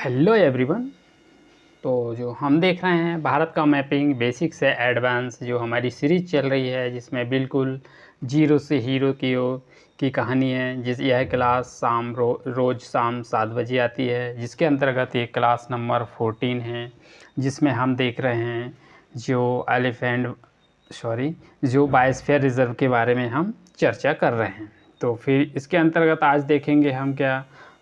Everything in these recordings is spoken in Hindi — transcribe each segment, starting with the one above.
Hello everyone. तो जो हम देख रहे हैं भारत का मैपिंग बेसिक से एडवांस जो हमारी सीरीज़ चल रही है, जिसमें बिल्कुल जीरो से हीरो की कहानी है। यह क्लास रोज़ शाम 7 बजे आती है, जिसके अंतर्गत ये क्लास नंबर 14 है, जिसमें हम देख रहे हैं जो बायोस्फीयर रिजर्व के बारे में हम चर्चा कर रहे हैं। तो फिर इसके अंतर्गत आज देखेंगे हम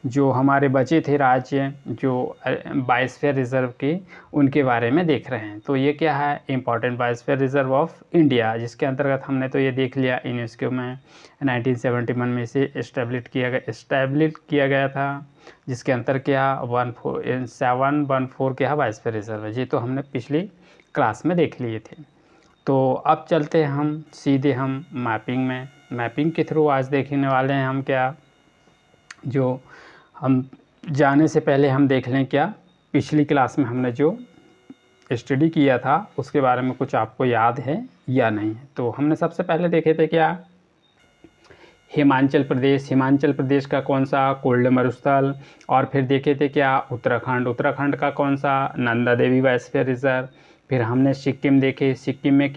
जो हमारे बचे थे राज्य जो बायोस्फीयर रिजर्व के, उनके बारे में देख रहे हैं। तो ये क्या है, important biosphere reserve of India, जिसके अंतर्गत हमने तो ये देख लिया यूनेस्को में 1971 में से इस्टेब्लिश किया गया था, जिसके अंतर 714 क्या बायोस्फीयर रिजर्व है। ये तो हमने पिछली क्लास में देख लिए थे। तो अब चलते हैं हम सीधे मैपिंग के थ्रू आज देखने वाले हैं हम जो हम जाने से पहले हम देख लें पिछली क्लास में हमने जो स्टडी किया था उसके बारे में कुछ आपको याद है या नहीं है। तो हमने सबसे पहले देखे थे हिमाचल प्रदेश का कौन सा कोल्ड मरुस्थल, और फिर देखे थे उत्तराखंड का कौन सा नंदा देवी बायोस्फीयर रिजर्व। फिर हमने सिक्किम देखे, सिक्किम में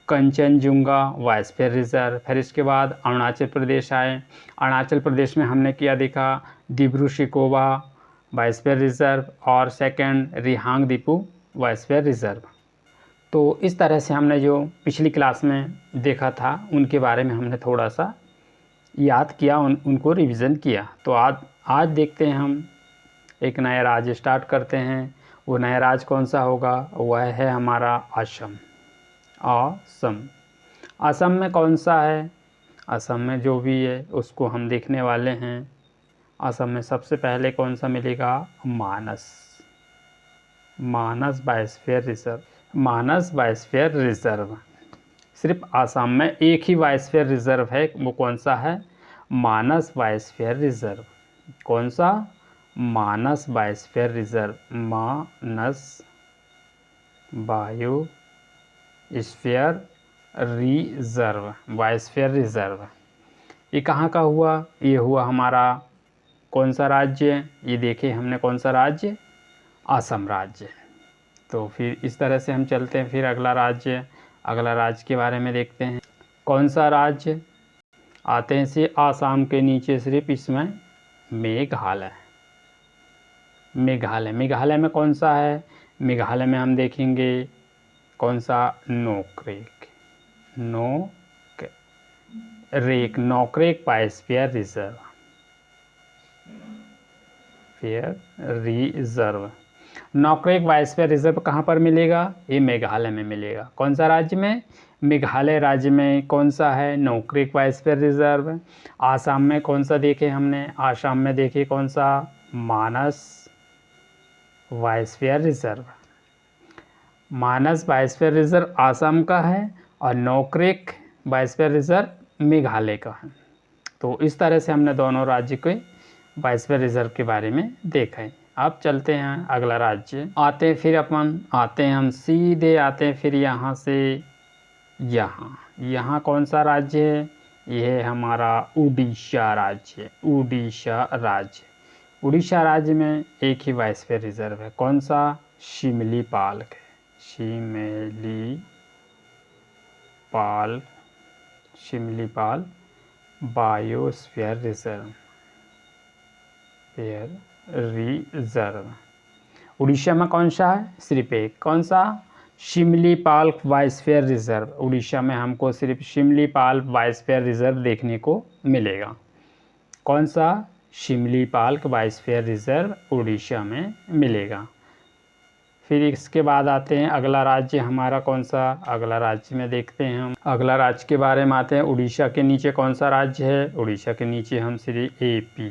कंचनजुंगा बायोस्फीयर रिजर्व। फिर इसके बाद अरुणाचल प्रदेश आए, अरुणाचल प्रदेश में हमने देखा डिब्रू सैखोवा बायोस्फीयर रिजर्व और सेकंड रिहांग दीपू बायोस्फीयर रिजर्व। तो इस तरह से हमने जो पिछली क्लास में देखा था उनके बारे में हमने थोड़ा सा याद किया, उनको रिवीजन किया। तो आज देखते हैं हम एक नया राज्य स्टार्ट करते हैं। वो नया राज्य कौन सा होगा, वह है हमारा असम में कौन सा है, असम में जो भी है उसको हम देखने वाले हैं। असम में सबसे पहले कौन सा मिलेगा, मानस बायोस्फीयर रिजर्व। सिर्फ असम में एक ही बायोस्फीयर रिजर्व है, वो कौन सा है, मानस बायोस्फीयर रिजर्व। कौन सा, मानस बायोस्फीयर रिजर्व, मानस बायोस्फीयर रिजर्व। ये कहाँ का हुआ, ये हुआ हमारा कौन सा राज्य, ये देखे हमने कौन सा राज्य, असम राज्य। तो फिर इस तरह से हम चलते हैं। फिर अगला राज्य के बारे में देखते हैं। कौन सा राज्य आते हैं से आसाम के नीचे सिर्फ इसमें मेघालय में कौन सा है, मेघालय में हम देखेंगे कौन सा, Nokrek biosphere reserve. Nokrek biosphere reserve कहाँ पर मिलेगा, ये मेघालय में मिलेगा। कौन सा राज्य में, मेघालय राज्य में कौन सा है, नोकरेक बायोस्फीयर रिजर्व। आसाम में कौन सा देखे हमने, आसाम में देखे कौन सा, मानस बायोस्फीयर रिजर्व। मानस बायोस्फीयर रिजर्व आसाम का है और नोकरेक बायोस्फीयर रिजर्व मेघालय का है। तो इस तरह से हमने दोनों राज्य के बायोस्फीयर रिजर्व के बारे में देखा है। अब चलते हैं अगला राज्य आते हैं हम सीधे आते हैं फिर यहाँ से यहाँ कौन सा राज्य है, यह है हमारा उड़ीसा राज्य में एक ही बायोस्फीयर रिजर्व है। कौन सा, शिमलीपाल बायोस्फीयर रिजर्व। उड़ीसा में कौन सा है, सिर्फ एक, कौन सा, शिमलीपाल बायोस्फीयर रिजर्व। उड़ीसा में हमको सिर्फ शिमलीपाल बायोस्फीयर रिजर्व देखने को मिलेगा। कौन सा, शिमलीपाल बायोस्फीयर रिजर्व उड़ीसा में मिलेगा। फिर इसके बाद आते हैं अगला राज्य हमारा कौन सा, अगला राज्य में देखते हैं हम अगला राज्य के बारे में आते हैं। उड़ीसा के नीचे कौन सा राज्य है, उड़ीसा के नीचे हम सिर्फ AP,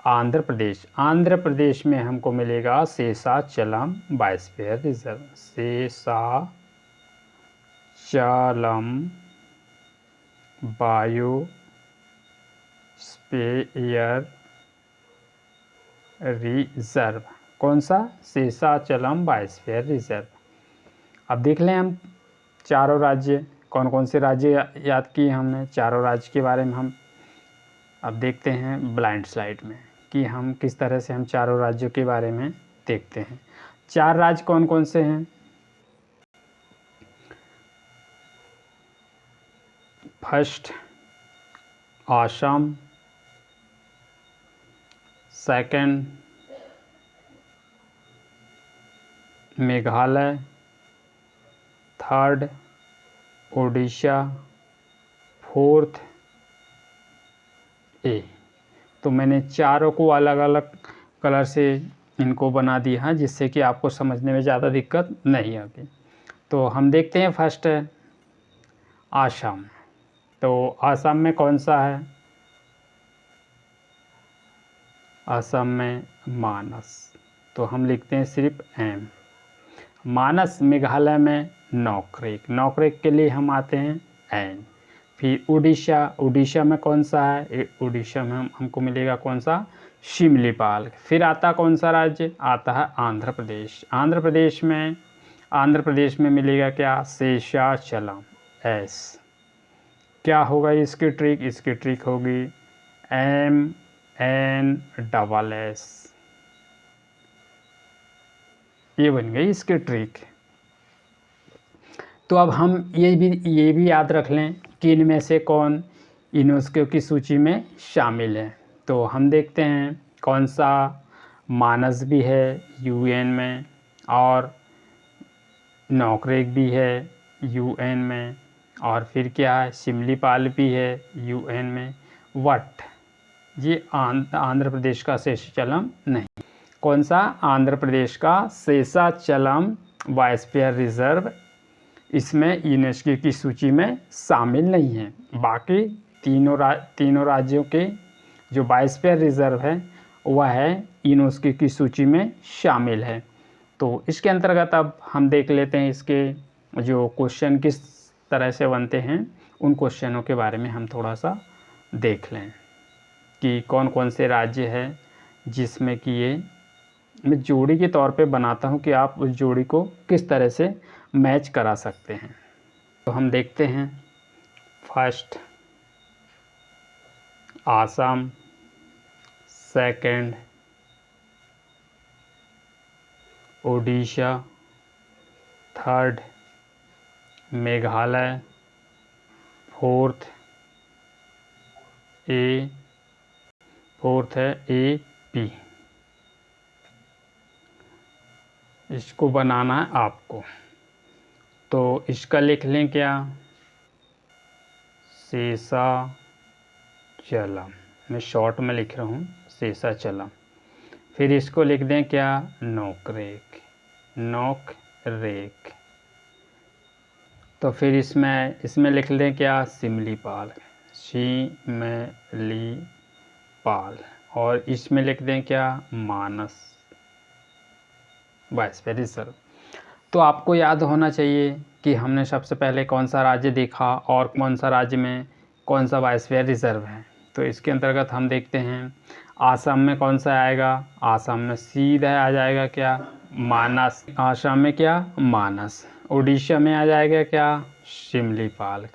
आंध्र प्रदेश में हमको मिलेगा Seshachalam biosphere reserve. Seshachalam biosphere reserve. कौन सा, शेषाचलम बायोस्फीयर रिजर्व। अब देख लें हम चारों राज्य, कौन कौन से राज्य याद किए हमने, चारों राज्य के बारे में हम अब देखते हैं ब्लाइंड स्लाइड में कि हम किस तरह से हम चारों राज्यों के बारे में देखते हैं। 4 राज्य कौन कौन से हैं? First Assam, second Meghalaya, third Odisha, fourth ए। तो मैंने चारों को अलग अलग कलर से इनको बना दिया है जिससे कि आपको समझने में ज़्यादा दिक्कत नहीं आती। तो हम देखते हैं फर्स्ट है आसाम। तो आसाम में कौन सा है? आसाम में मानस, तो हम लिखते हैं सिर्फ एम। मानस मेघालय में नोकरेक, नोकरेक के लिए हम आते हैं एन। फिर उड़ीसा, उड़ीसा में कौन सा है? उड़ीसा में हमको मिलेगा कौन सा? शिमलीपाल। फिर आता कौन सा राज्य? आता है आंध्र प्रदेश। आंध्र प्रदेश में मिलेगा क्या? शेषाचलम, एस। क्या होगा इसकी ट्रिक? इसकी ट्रिक होगी MNSS। ये बन गई इसकी ट्रिक। तो अब हम ये भी याद रख लें कि इनमें से कौन यूनेस्को की सूची में शामिल है। तो हम देखते हैं कौन सा मानस भी है UN में, और नोकरेक भी है UN में, और फिर क्या है? शिमलीपाल भी है UN में। वट ये आंध्र प्रदेश का शेषाचलम नहीं। कौन सा? आंध्र प्रदेश का शेषाचलम बायोस्फीयर रिजर्व इसमें यूनेस्को की सूची में शामिल नहीं है। बाकी तीनों राज्यों के जो बायोस्फीयर रिजर्व है वह है यूनेस्को की सूची में शामिल है। तो इसके अंतर्गत अब हम देख लेते हैं इसके जो क्वेश्चन किस तरह से बनते हैं, उन क्वेश्चनों के बारे में हम थोड़ा सा देख लें कि कौन कौन से राज्य हैं जिसमें कि ये मैं जोड़ी के तौर पे बनाता हूँ कि आप उस जोड़ी को किस तरह से मैच करा सकते हैं। तो हम देखते हैं first Assam, second Odisha, third Meghalaya, fourth है AP। इसको बनाना है आपको, तो इसका लिख लें क्या? शेषाचलम, मैं शॉर्ट में लिख रहा हूँ शेषाचलम। फिर इसको लिख दें क्या? नोकरेक। तो फिर इसमें लिख दें क्या? शिमलीपाल। और इसमें लिख दें क्या? मानस बायोस्फीयर रिजर्व। तो आपको याद होना चाहिए कि हमने सबसे पहले कौन सा राज्य देखा और कौन सा राज्य में कौन सा बायोस्फीयर रिजर्व है। तो इसके अंतर्गत हम देखते हैं आसाम में कौन सा आएगा? आसाम में सीधा आ जाएगा क्या? मानस। आसाम में क्या? मानस। उड़ीसा में आ जाएगा क्या? शिमलीपाल।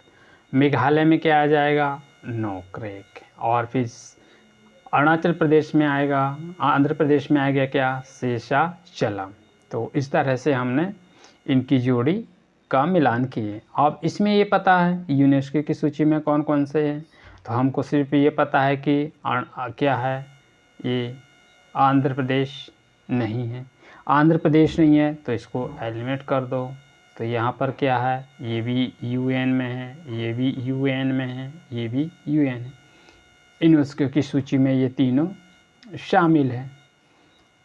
मेघालय में क्या आ जाएगा? नोकरेक। और फिर अरुणाचल प्रदेश में आएगा, आंध्र प्रदेश में आएगा क्या? शेषाचलम। तो इस तरह से हमने इनकी जोड़ी का मिलान किए। अब इसमें ये पता है यूनेस्को की सूची में कौन कौन से हैं, तो हमको सिर्फ ये पता है कि क्या है ये आंध्र प्रदेश नहीं है। आंध्र प्रदेश नहीं है तो इसको एलिमिनेट कर दो। तो यहाँ पर क्या है? ये भी UN में है, ये भी UN में है, ये भी UN है। यूनेस्को की सूची में ये तीनों शामिल हैं।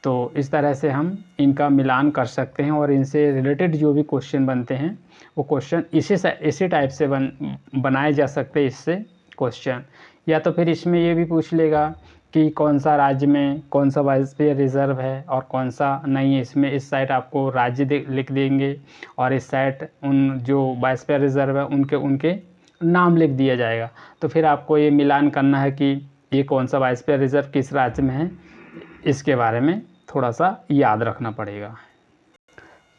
तो इस तरह से हम इनका मिलान कर सकते हैं और इनसे रिलेटेड जो भी क्वेश्चन बनते हैं वो क्वेश्चन इसी टाइप से बनाए जा सकते हैं इससे क्वेश्चन। या तो फिर इसमें ये भी पूछ लेगा कि कौन सा राज्य में कौन सा बायोस्फीयर रिजर्व है और कौन सा नहीं है। इसमें इस साइड आपको राज्य लिख देंगे और इस साइड उन जो बायोस्फीयर रिजर्व है उनके नाम लिख दिया जाएगा। तो फिर आपको ये मिलान करना है कि ये कौन सा बायोस्फीयर रिजर्व किस राज्य में है, इसके बारे में थोड़ा सा याद रखना पड़ेगा।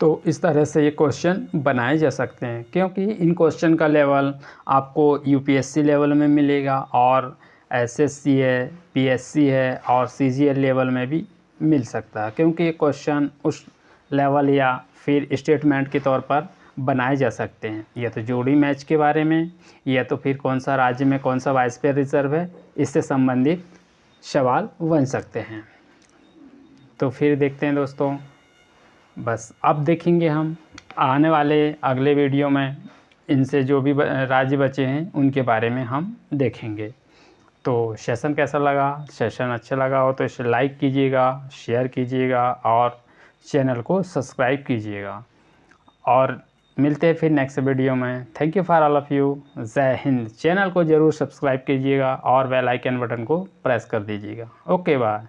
तो इस तरह से ये क्वेश्चन बनाए जा सकते हैं, क्योंकि इन क्वेश्चन का लेवल आपको UPSC लेवल में मिलेगा और एसएससी है, पीएससी है और सीजीएल लेवल में भी मिल सकता है, क्योंकि ये क्वेश्चन उस लेवल या फिर स्टेटमेंट के तौर पर बनाए जा सकते हैं, या तो जोड़ी मैच के बारे में, या तो फिर कौन सा राज्य में कौन सा बायोस्फीयर रिजर्व है, इससे संबंधित सवाल बन सकते हैं। तो फिर देखते हैं दोस्तों, बस अब देखेंगे हम आने वाले अगले वीडियो में इनसे जो भी राज्य बचे हैं उनके बारे में हम देखेंगे। तो सेशन कैसा लगा? सेशन अच्छा लगा हो तो इसे लाइक कीजिएगा, शेयर कीजिएगा और चैनल को सब्सक्राइब कीजिएगा। और मिलते हैं फिर नेक्स्ट वीडियो में। Thank you for all of you. जय हिंद। चैनल को ज़रूर सब्सक्राइब कीजिएगा और बेल आइकन बटन को प्रेस कर दीजिएगा। Okay bye.